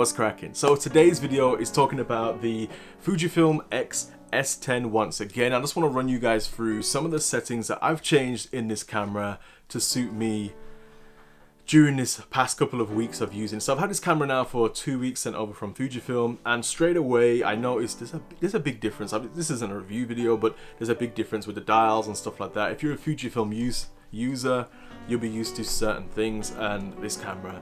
What's cracking? So today's video is talking about the Fujifilm X-S10 once again. I just want to run you guys through some of the settings that I've changed in this camera to suit me during this past couple of weeks of using. So I've had this camera now for 2 weeks, sent over from Fujifilm, and straight away I noticed there's a big difference. I mean, this isn't a review video, but there's a big difference with the dials and stuff like that. If you're a Fujifilm user, you'll be used to certain things, and this camera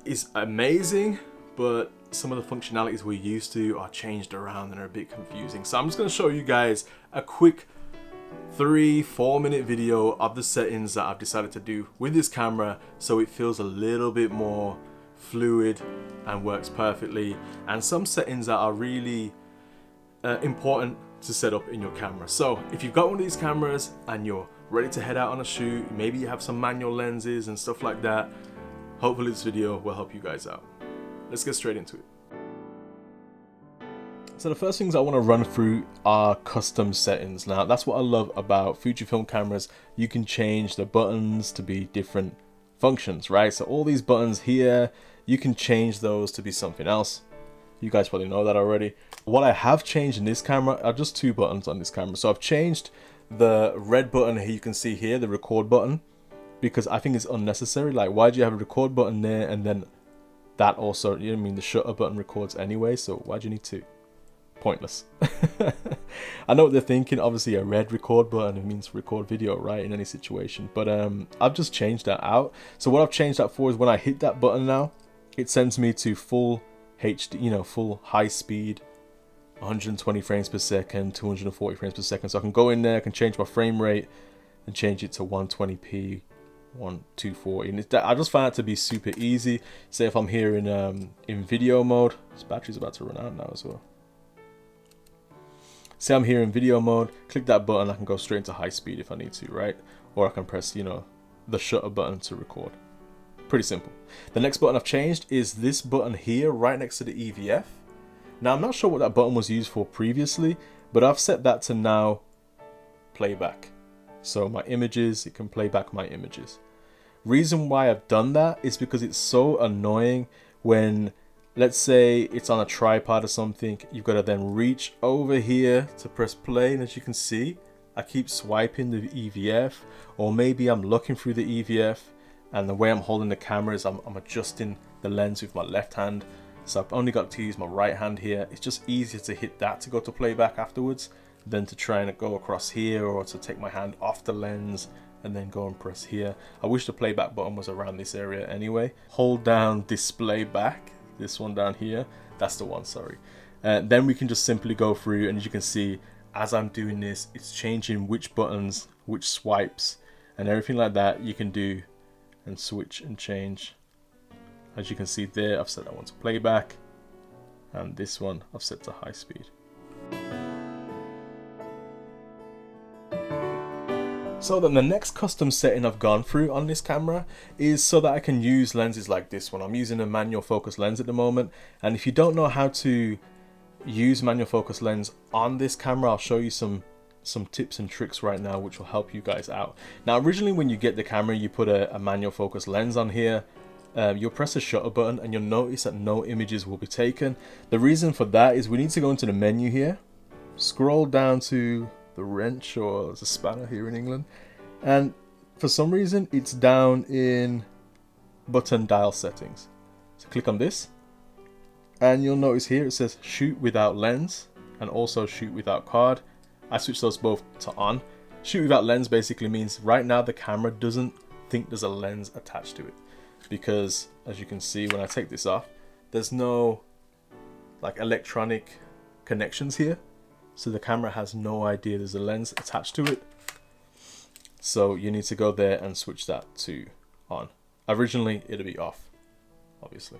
is amazing, but some of the functionalities we're used to are changed around and are a bit confusing. So I'm just going to show you guys a quick 3-4 minute video of the settings that I've decided to do with this camera so it feels a little bit more fluid and works perfectly, and some settings that are really important to set up in your camera. So if you've got one of these cameras and you're ready to head out on a shoot, maybe you have some manual lenses and stuff like that, hopefully this video will help you guys out. Let's get straight into it. So the first things I want to run through are custom settings. Now that's what I love about Fujifilm cameras. You can change the buttons to be different functions, right? So all these buttons here, you can change those to be something else. You guys probably know that already. What I have changed in this camera are just 2 buttons on this camera. So I've changed the red button here, you can see here, the record button, because I think it's unnecessary. Like, why do you have a record button there and then that also, you know what I mean, the shutter button records anyway, so why do you need 2? Pointless. I know what they're thinking. Obviously a red record button, it means record video, right, in any situation, but I've just changed that out. So what I've changed that for is when I hit that button now, it sends me to full HD, you know, full high speed, 120 frames per second, 240 frames per second. So I can go in there, I can change my frame rate and change it to 120p, 240, and I just find it to be super easy. Say if I'm here in video mode, this battery's about to run out now as well. Say I'm here in video mode, click that button, I can go straight into high speed if I need to, right? Or I can press, you know, the shutter button to record. Pretty simple. The next button I've changed is this button here, right next to the EVF. Now I'm not sure what that button was used for previously, but I've set that to now playback. So my images, it can play back my images. Reason why I've done that is because it's so annoying when, let's say it's on a tripod or something, you've got to then reach over here to press play, and as you can see, I keep swiping the EVF, or maybe I'm looking through the EVF and the way I'm holding the camera is I'm adjusting the lens with my left hand, so I've only got to use my right hand here. It's just easier to hit that to go to playback afterwards than to try and go across here, or to take my hand off the lens and then go and press here. I wish the playback button was around this area anyway. Hold down display back, this one down here, that's the one, sorry. Then we can just simply go through, and as you can see, as I'm doing this, it's changing which buttons, which swipes, and everything like that you can do and switch and change. As you can see there, I've set that one to playback, and this one I've set to high speed. So then the next custom setting I've gone through on this camera is so that I can use lenses like this one. I'm using a manual focus lens at the moment, and if you don't know how to use manual focus lens on this camera, I'll show you some tips and tricks right now which will help you guys out. Now originally when you get the camera, you put a manual focus lens on here, you'll press the shutter button and you'll notice that no images will be taken. The reason for that is we need to go into the menu here, scroll down to the wrench, or the spanner here in England, and for some reason it's down in button dial settings. So click on this and you'll notice here it says shoot without lens and also shoot without card. I switched those both to on. Shoot without lens basically means right now the camera doesn't think there's a lens attached to it, because as you can see when I take this off, there's no like electronic connections here. So the camera has no idea there's a lens attached to it. So you need to go there and switch that to on. Originally it'll be off, obviously.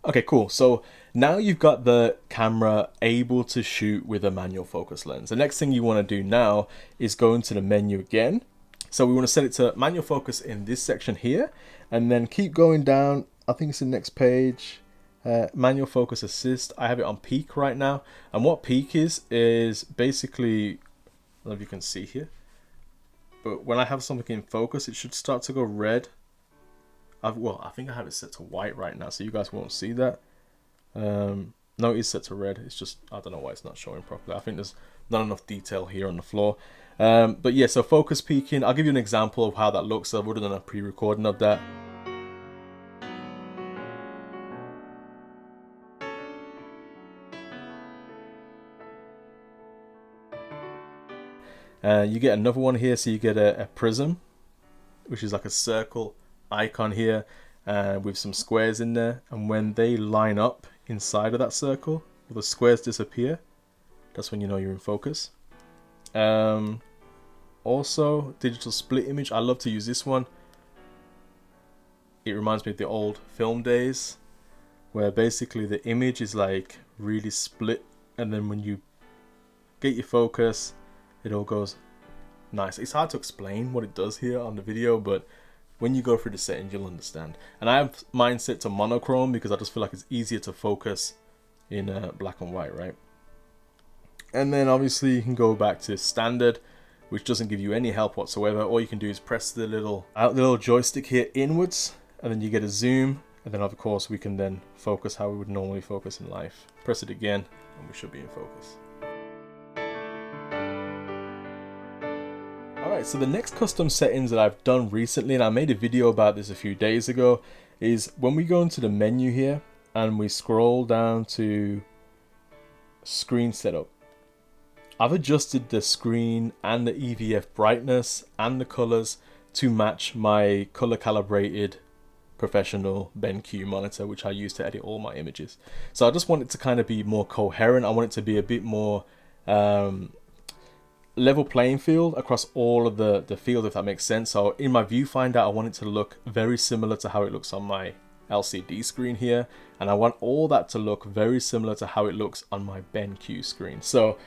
Okay, cool. So now you've got the camera able to shoot with a manual focus lens. The next thing you want to do now is go into the menu again. So we want to set it to manual focus in this section here, and then keep going down. I think it's the next page. Manual focus assist. I have it on peak right now, and what peak is basically, I don't know if you can see here, but when I have something in focus, it should start to go red. I think I have it set to white right now, so you guys won't see that. No, it is set to red. It's just, I don't know why it's not showing properly. I think there's not enough detail here on the floor. But yeah, so focus peaking, I'll give you an example of how that looks. I would have done a pre-recording of that. You get another one here, so you get a prism, which is like a circle icon here with some squares in there, and when they line up inside of that circle, the squares disappear. That's when you know you're in focus. Also, digital split image. I love to use this one. It reminds me of the old film days, where basically the image is like really split, and then when you get your focus, it all goes nice. It's hard to explain what it does here on the video, but when you go through the settings, you'll understand. And I have mine set to monochrome because I just feel like it's easier to focus in black and white, right? And then obviously you can go back to standard, which doesn't give you any help whatsoever. All you can do is press the little joystick here inwards, and then you get a zoom, and then of course we can then focus how we would normally focus in life. Press it again and we should be in focus. Alright, so the next custom settings that I've done recently, and I made a video about this a few days ago, is when we go into the menu here and we scroll down to screen setup. I've adjusted the screen and the EVF brightness and the colors to match my color calibrated professional BenQ monitor, which I use to edit all my images. So I just want it to kind of be more coherent. I want it to be a bit more level playing field across all of the field, if that makes sense. So in my viewfinder, I want it to look very similar to how it looks on my LCD screen here, and I want all that to look very similar to how it looks on my BenQ screen. So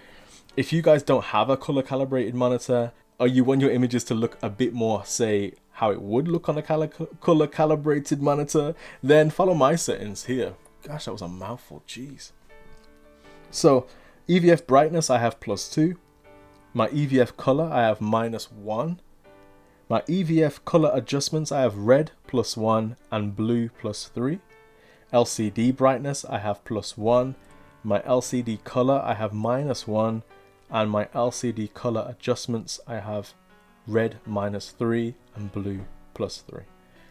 if you guys don't have a color calibrated monitor, or you want your images to look a bit more, say, how it would look on a color calibrated monitor, then follow my settings here. Gosh, that was a mouthful, jeez. So EVF brightness, I have +2. My EVF color, I have -1. My EVF color adjustments, I have red +1 and blue +3. LCD brightness, I have +1. My LCD color, I have -1. And my LCD color adjustments, I have red -3 and blue +3.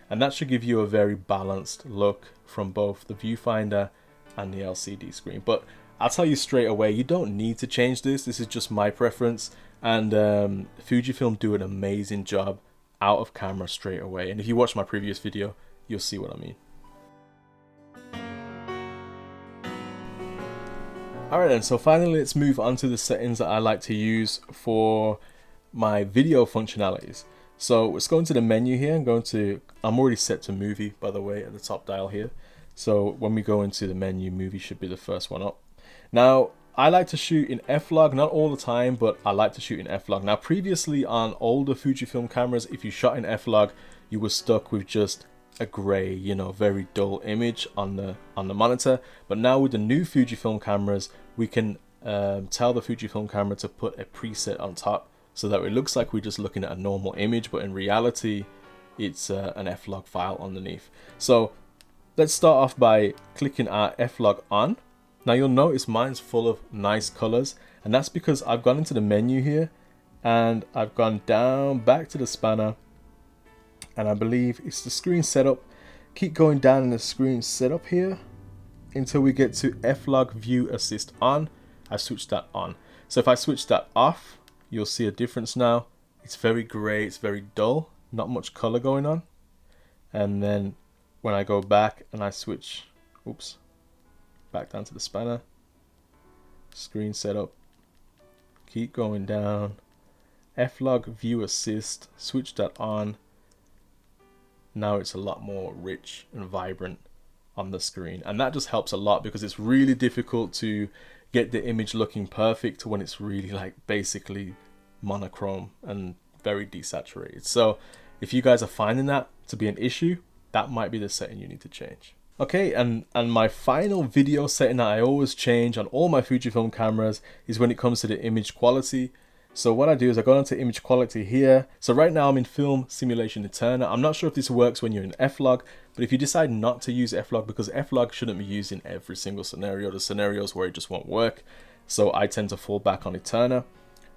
And that should give you a very balanced look from both the viewfinder and the LCD screen. But I'll tell you straight away, you don't need to change this. This is just my preference. And Fujifilm do an amazing job out of camera straight away. And if you watch my previous video, you'll see what I mean. Alright then, so finally let's move on to the settings that I like to use for my video functionalities. So let's go into the menu here and I'm already set to movie, by the way, at the top dial here. So when we go into the menu, movie should be the first one up. Now, I like to shoot in F-Log, not all the time, but I like to shoot in F-Log. Now, previously on older Fujifilm cameras, if you shot in F-Log, you were stuck with just a gray, you know, very dull image on the monitor. But now with the new Fujifilm cameras, we can tell the Fujifilm camera to put a preset on top so that it looks like we're just looking at a normal image, but in reality, it's an F-Log file underneath. So let's start off by clicking our F-Log on. Now you'll notice mine's full of nice colors, and that's because I've gone into the menu here and I've gone down back to the spanner, and I believe it's the screen setup. Keep going down in the screen setup here until we get to F-Log View Assist on. I switched that on. So if I switch that off, you'll see a difference now. It's very gray, it's very dull, not much color going on. And then when I go back and I switch, oops, back down to the spanner, screen setup, keep going down, F-Log View Assist, switch that on. Now it's a lot more rich and vibrant on the screen, and that just helps a lot because it's really difficult to get the image looking perfect when it's really like basically monochrome and very desaturated. So if you guys are finding that to be an issue, that might be the setting you need to change. Okay, and my final video setting that I always change on all my Fujifilm cameras is when it comes to the image quality. So what I do is I go into image quality here. So right now I'm in Film Simulation Eterna. I'm not sure if this works when you're in F-Log, but if you decide not to use F-Log, because F-Log shouldn't be used in every single scenario, there's scenarios where it just won't work. So I tend to fall back on Eterna.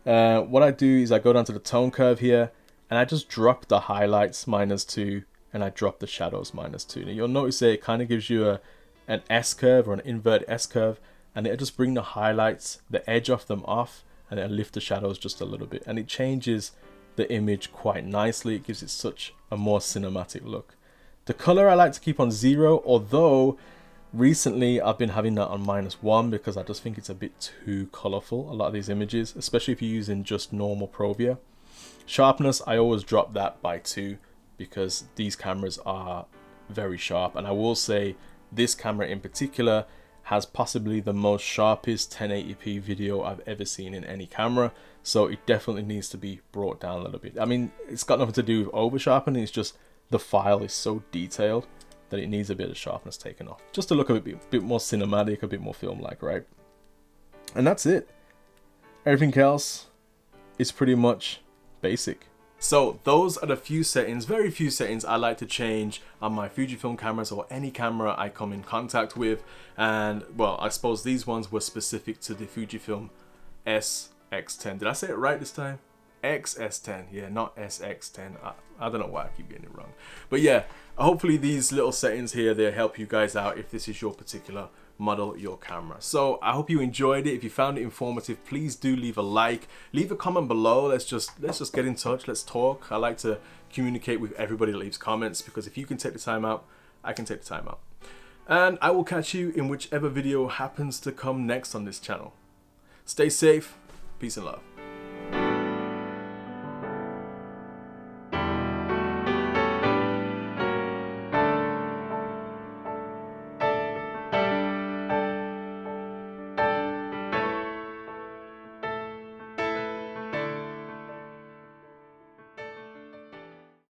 What I do is I go down to the tone curve here and I just drop the highlights -2 and I drop the shadows -2. Now you'll notice that it kind of gives you an S curve or an inverted S curve, and it'll just bring the highlights, the edge of them off, and it'll lift the shadows just a little bit, and it changes the image quite nicely. It gives it such a more cinematic look. The color I like to keep on 0, although recently I've been having that on -1 because I just think it's a bit too colorful, a lot of these images, especially if you're using just normal Provia. Sharpness, I always drop that by 2 because these cameras are very sharp, and I will say this camera in particular has possibly the most sharpest 1080p video I've ever seen in any camera, so it definitely needs to be brought down a little bit. I mean, it's got nothing to do with over sharpening, it's just the file is so detailed that it needs a bit of sharpness taken off, just to look a bit more cinematic, a bit more film-like, right? And that's it. Everything else is pretty much basic. So those are the few settings, very few settings I like to change on my Fujifilm cameras or any camera I come in contact with. And well, I suppose these ones were specific to the Fujifilm X-S10. Did I say it right this time? X-S10, yeah, not SX10. I don't know why I keep getting it wrong. But yeah, hopefully these little settings here, they help you guys out if this is your particular model, your camera. So I hope you enjoyed it. If you found it informative, please do leave a like, leave a comment below. Let's just get in touch, let's talk. I like to communicate with everybody that leaves comments, because if you can take the time out, I can take the time out. And I will catch you in whichever video happens to come next on this channel. Stay safe, peace and love.